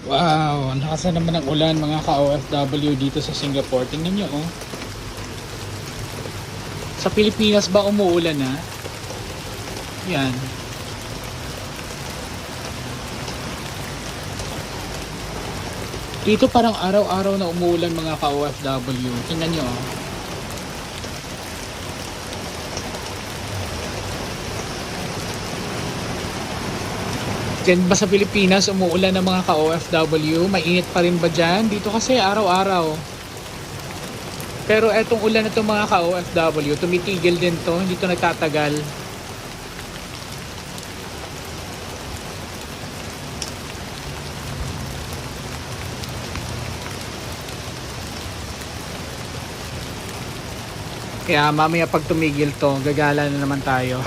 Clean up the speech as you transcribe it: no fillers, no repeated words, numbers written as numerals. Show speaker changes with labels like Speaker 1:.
Speaker 1: Wow, ang lakas na naman ng ulan mga ka-OFW dito sa Singapore. Tingnan nyo oh. Sa Pilipinas ba umuulan na? Yan. Dito parang araw-araw na umuulan mga ka-OFW. Tingnan nyo oh. Diyan ba sa Pilipinas umuulan ng mga ka-OFW? Mainit pa rin ba dyan? Dito kasi araw-araw. Pero etong ulan na to mga ka-OFW, tumitigil din to, hindi to nagtatagal. Kaya mamaya pag tumigil to, gagala na naman tayo.